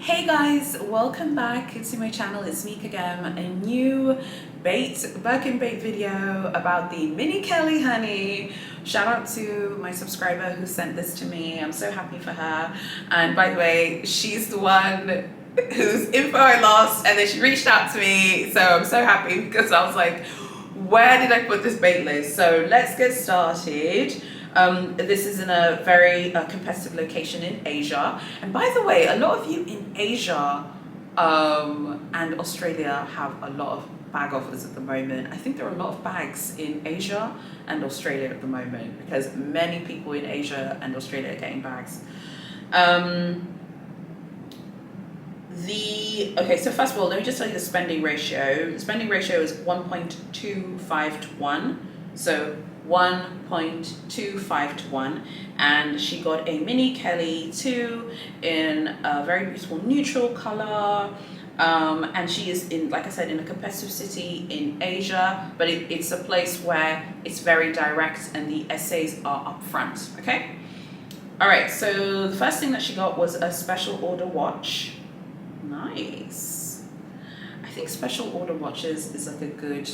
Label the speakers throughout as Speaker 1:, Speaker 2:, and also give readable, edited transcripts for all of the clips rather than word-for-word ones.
Speaker 1: Hey guys, welcome back to my channel. It's Meek again. A new Birkin bait video about the Mini Kelly honey. Shout out to my subscriber who sent this to me. I'm so happy for her. And by the way, she's the one whose info I lost, and then she reached out to me. So I'm so happy because I was like, where did I put this bait list? So let's get started. This is in a very competitive location in Asia. And by the way, a lot of you in Asia and Australia have a lot of bag offers at the moment. I think there are a lot of bags in Asia and Australia at the moment because many people in Asia and Australia are getting bags. Okay, so first of all, let me just tell you the spending ratio. The spending ratio is 1.25 to 1. So 1.25 to 1, and she got a Mini Kelly 2 in a very beautiful neutral color, and she is in, like I said, in a competitive city in Asia, but it's a place where it's very direct and the essays are up front. Okay, all right, so the first thing that she got was a special order watch. Nice. I think special order watches is like a good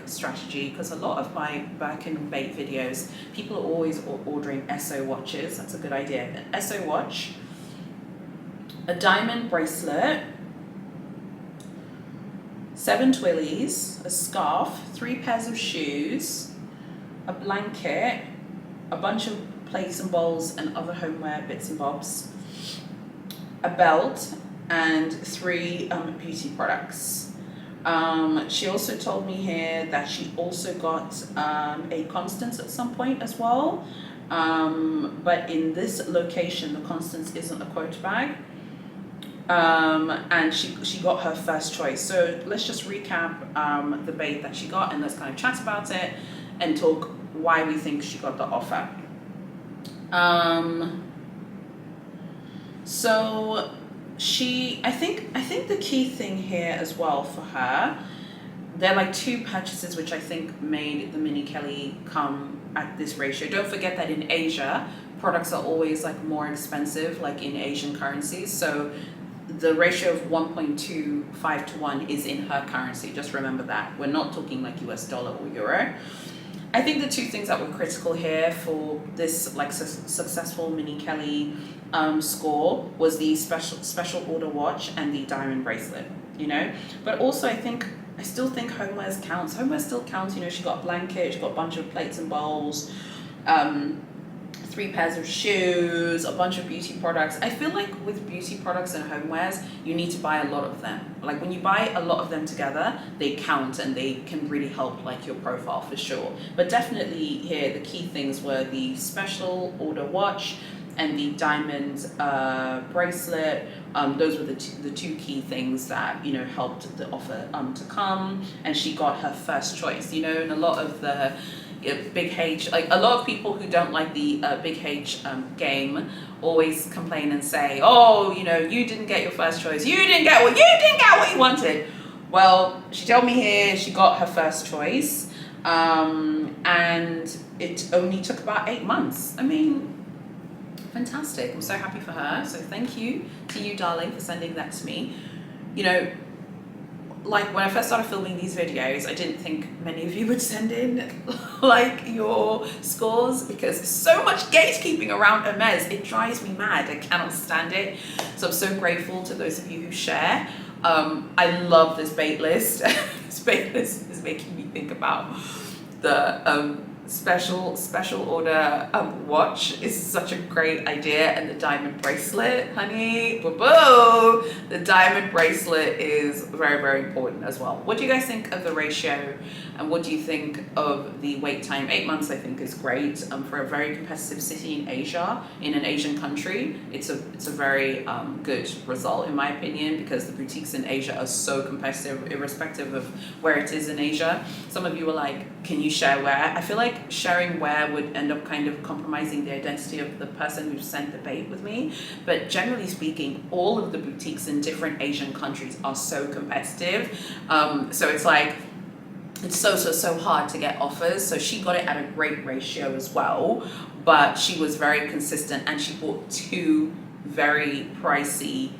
Speaker 1: strategy because a lot of my Birkin bait videos, people are always ordering SO watches. That's a good idea. An SO watch, a diamond bracelet, 7 twillies, a scarf, 3 pairs of shoes, a blanket, a bunch of plates and bowls and other homeware bits and bobs, a belt, and 3 beauty products. She also told me here that she also got a Constance at some point as well, but in this location the Constance isn't a quote bag, and she got her first choice. So let's just recap the bait that she got and let's kind of chat about it and talk why we think she got the offer. So I think the key thing here as well for her, there are 2 purchases which I think made the Mini Kelly come at this ratio. Don't forget that in Asia, products are always more expensive, in Asian currencies. So the ratio of 1.25 to 1 is in her currency. Just remember that. We're not talking US dollar or euro. I think the 2 things that were critical here for this successful Mini Kelly score was the special order watch and the diamond bracelet, but also I still think homeware counts. Homeware still counts. She got a blanket, she got a bunch of plates and bowls, 3 pairs of shoes, a bunch of beauty products. I feel like with beauty products and homewares, you need to buy a lot of them. When you buy a lot of them together, they count and they can really help your profile for sure. But definitely here, the key things were the special order watch and the diamond bracelet. Those were the 2 key things that helped the offer to come, and she got her first choice. And a lot of the Big H, a lot of people who don't like the Big H game always complain and say, oh, you didn't get your first choice, you didn't get what you wanted. Well, she told me here she got her first choice, and it only took about 8 months. I mean, fantastic. I'm so happy for her. So thank you to you, darling, for sending that to me. When I first started filming these videos, I didn't think many of you would send in your scores because there's so much gatekeeping around Hermes. It drives me mad. I cannot stand it. So I'm so grateful to those of you who share. I love this bait list. This bait list is making me think about the special order watch is such a great idea, and the diamond bracelet, honey, boo. The diamond bracelet is very, very important as well. What do you guys think of the ratio, and what do you think of the wait time? 8 months I think is great for a very competitive city in Asia, in an Asian country. It's a very good result in my opinion, because the boutiques in Asia are so competitive irrespective of where it is in Asia. Some of you were like, can you share where? I feel like sharing where would end up kind of compromising the identity of the person who sent the bait with me. But generally speaking, all of the boutiques in different Asian countries are so competitive. So it's it's so hard to get offers. So she got it at a great ratio as well, but she was very consistent and she bought 2 very pricey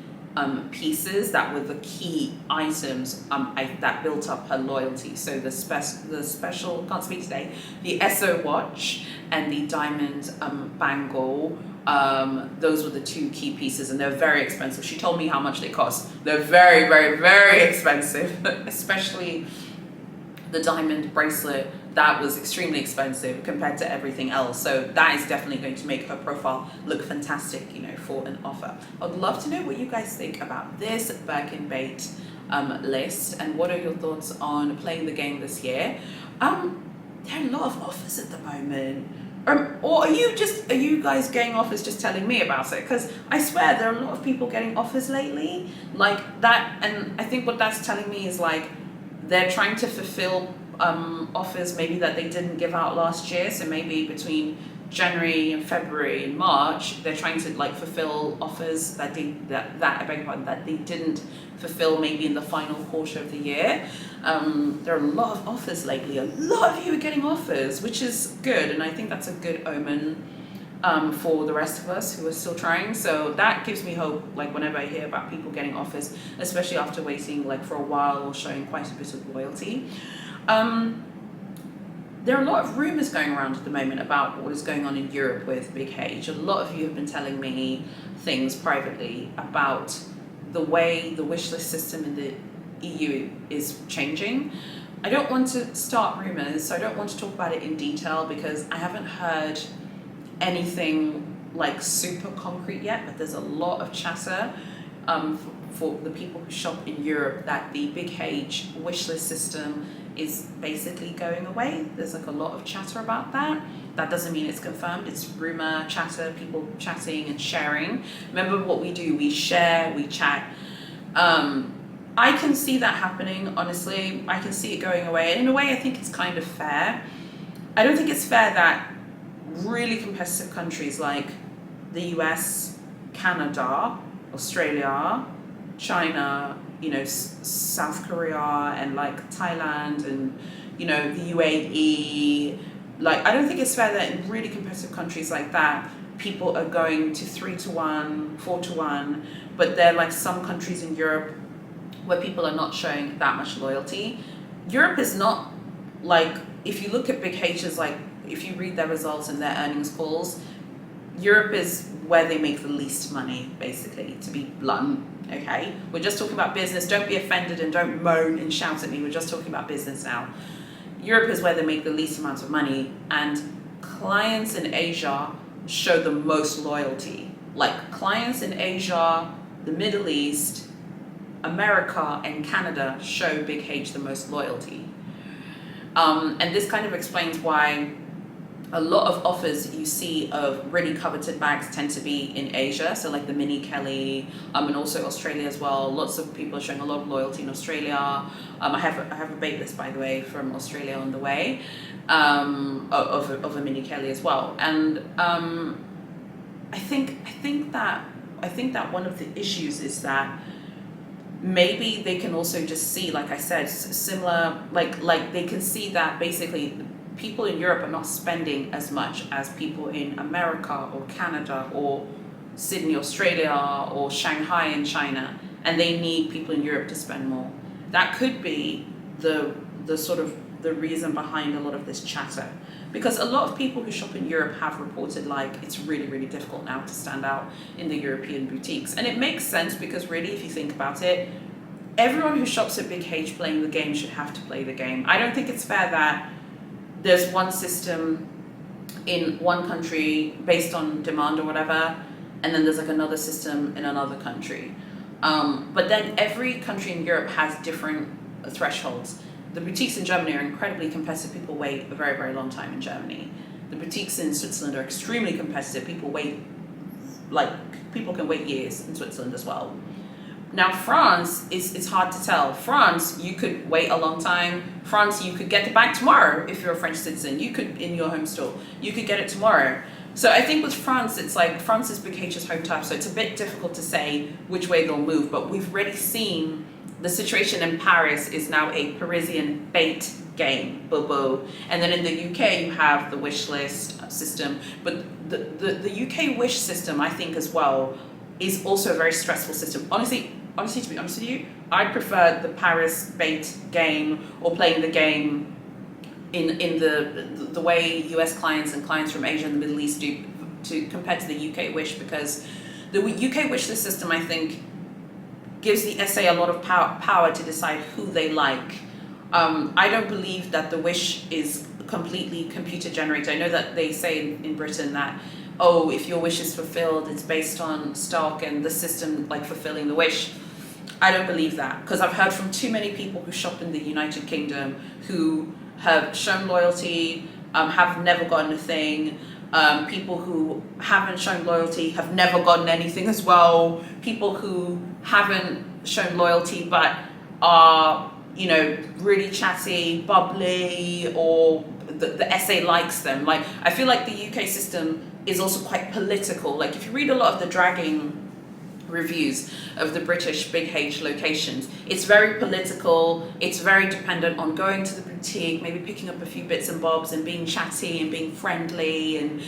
Speaker 1: pieces that were the key items that built up her loyalty. So the special, can't speak today, the SO watch and the diamond bangle. Those were the two key pieces, and they're very expensive. She told me how much they cost. They're very, very, very expensive, especially the diamond bracelet. That was extremely expensive compared to everything else. So that is definitely going to make her profile look fantastic, you know, for an offer. I'd love to know what you guys think about this Birkin bait list, and what are your thoughts on playing the game this year. There are a lot of offers at the moment. Or are you guys getting offers just telling me about it? Because I swear there are a lot of people getting offers lately like that, and I think what that's telling me is like they're trying to fulfill offers maybe that they didn't give out last year. So maybe between January and February and March, they're trying to like fulfill offers that I beg your pardon, that they didn't fulfill maybe in the final quarter of the year. There are a lot of offers lately. A lot of you are getting offers, which is good, and I think that's a good omen for the rest of us who are still trying. So that gives me hope, like whenever I hear about people getting offers, especially after waiting like for a while or showing quite a bit of loyalty. There are a lot of rumors going around at the moment about what is going on in Europe with Big H. A lot of you have been telling me things privately about the way the wish list system in the EU is changing. I don't want to start rumors, so I don't want to talk about it in detail because I haven't heard anything like super concrete yet, but there's a lot of chatter for the people who shop in Europe that the Big H wish list system is basically going away. There's like a lot of chatter about that. That doesn't mean it's confirmed. It's rumor, chatter, people chatting and sharing. Remember what we do, we share, we chat. I can see that happening, honestly. I can see it going away. And in a way, I think it's kind of fair. I don't think it's fair that really competitive countries like the US, Canada, Australia, China, you know, South Korea and like Thailand and, you know, the UAE. Like, I don't think it's fair that in really competitive countries like that, people are going to 3-1, 4-1, but there are like some countries in Europe where people are not showing that much loyalty. Europe is not like, if you look at Big H's, like if you read their results and their earnings calls, Europe is where they make the least money, basically, to be blunt, okay? We're just talking about business. Don't be offended and don't moan and shout at me. We're just talking about business now. Europe is where they make the least amount of money, and clients in Asia show the most loyalty. Like clients in Asia, the Middle East, America, and Canada show Big H the most loyalty. And this kind of explains why a lot of offers you see of really coveted bags tend to be in Asia, so like the Mini Kelly, and also Australia as well. Lots of people are showing a lot of loyalty in Australia. I have a bait list, by the way, from Australia on the way, of a Mini Kelly as well. And I think that one of the issues is that maybe they can also just see, like I said, similar, like they can see that basically people in Europe are not spending as much as people in America or Canada or Sydney, Australia, or Shanghai in China, and they need people in Europe to spend more. That could be the sort of the reason behind a lot of this chatter, because a lot of people who shop in Europe have reported like it's really, really difficult now to stand out in the European boutiques. And it makes sense, because really, if you think about it, everyone who shops at Big H playing the game should have to play the game. I don't think it's fair that there's one system in one country based on demand or whatever, and then there's like another system in another country. But then every country in Europe has different thresholds. The boutiques in Germany are incredibly competitive. People wait a very, very long time in Germany. The boutiques in Switzerland are extremely competitive. People can wait years in Switzerland as well. Now France, it's hard to tell. France, you could wait a long time. France, you could get the bag tomorrow if you're a French citizen. You could, in your home store, you could get it tomorrow. So I think with France, it's like France is Big H's home turf, so it's a bit difficult to say which way they'll move. But we've already seen the situation in Paris is now a Parisian bait game, boo-boo. And then in the UK, you have the wish list system. But the UK wish system, I think as well, is also a very stressful system. Honestly, to be honest with you, I prefer the Paris bait game, or playing the game in the way US clients and clients from Asia and the Middle East do, compared to the UK Wish, because the UK Wish list system, I think, gives the SA a lot of power to decide who they like. I don't believe that the Wish is completely computer generated. I know that they say in Britain that, oh, if your wish is fulfilled, it's based on stock and the system like fulfilling the wish. I don't believe that, because I've heard from too many people who shop in the United Kingdom who have shown loyalty, have never gotten a thing. People who haven't shown loyalty have never gotten anything as well. People who haven't shown loyalty but are, you know, really chatty, bubbly, or the SA likes them. Like, I feel like the UK system is also quite political. Like, if you read a lot of the dragging reviews of the British Big H locations, it's very political, it's very dependent on going to the boutique, maybe picking up a few bits and bobs and being chatty and being friendly, and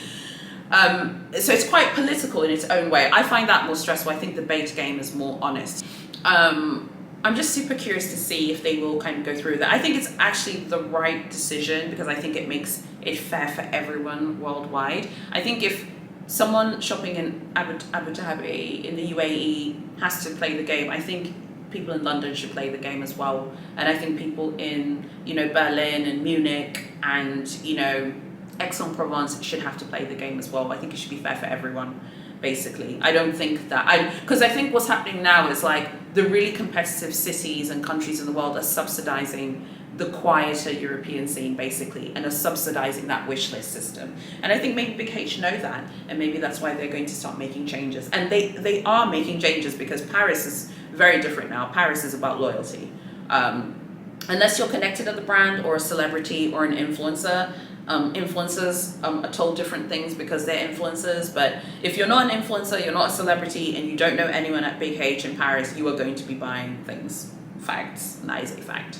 Speaker 1: so it's quite political in its own way. I find that more stressful. I think the bait game is more honest. I'm just super curious to see if they will kind of go through that. I think it's actually the right decision, because I think it makes it fair for everyone worldwide. I think if someone shopping in Abu Dhabi in the UAE has to play the game, I think people in London should play the game as well. And I think people in, you know, Berlin and Munich and, you know, Aix-en-Provence should have to play the game as well. I think it should be fair for everyone, basically. I don't think that, because I think what's happening now is like the really competitive cities and countries in the world are subsidizing the quieter European scene, basically, and are subsidizing that wish list system. And I think maybe Big H know that, and maybe that's why they're going to start making changes. And they are making changes, because Paris is very different now. Paris is about loyalty. Unless you're connected to the brand or a celebrity or an influencer, influencers are told different things because they're influencers. But if you're not an influencer, you're not a celebrity, and you don't know anyone at Big H in Paris, you are going to be buying things. Facts. That is a fact.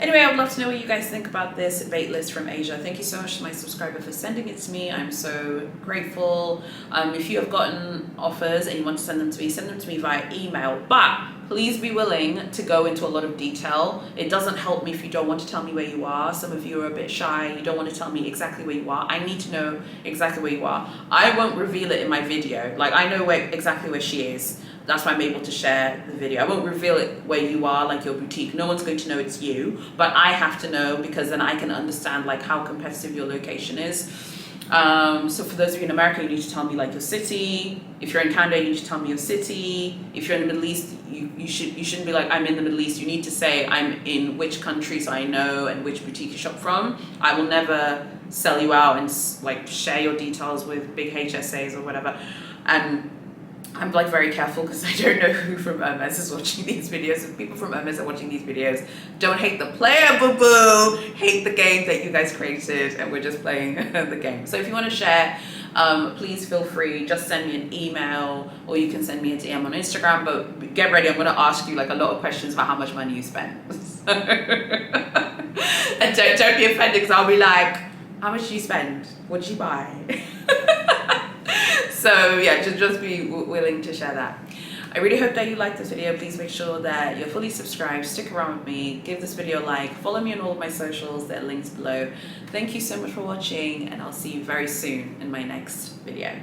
Speaker 1: Anyway, I would love to know what you guys think about this bait list from Asia. Thank you so much to my subscriber for sending it to me. I'm so grateful. If you have gotten offers and you want to send them to me via email. But please be willing to go into a lot of detail. It doesn't help me if you don't want to tell me where you are. Some of you are a bit shy. You don't want to tell me exactly where you are. I need to know exactly where you are. I won't reveal it in my video. Like, I know exactly where she is. That's why I'm able to share the video. I won't reveal it where you are, like your boutique. No one's going to know it's you, but I have to know, because then I can understand like how competitive your location is. So for those of you in America, you need to tell me like your city. If you're in Canada, you need to tell me your city. If you're in the Middle East, you shouldn't be like, I'm in the Middle East. You need to say, I'm in which country, so I know, and which boutique you shop from. I will never sell you out and like share your details with big HSAs or whatever. And I'm like very careful, because I don't know who from Hermes is watching these videos. If people from Hermes are watching these videos, don't hate the player, boo-boo. Hate the game that you guys created, and we're just playing the game. So if you want to share, please feel free. Just send me an email, or you can send me a DM on Instagram. But get ready, I'm going to ask you like a lot of questions about how much money you spent. And don't be offended, because I'll be like, how much did you spend? What did you buy? So yeah, just be willing to share that. I really hope that you liked this video. Please make sure that you're fully subscribed, stick around with me, give this video a like, follow me on all of my socials, there are links below. Thank you so much for watching, and I'll see you very soon in my next video.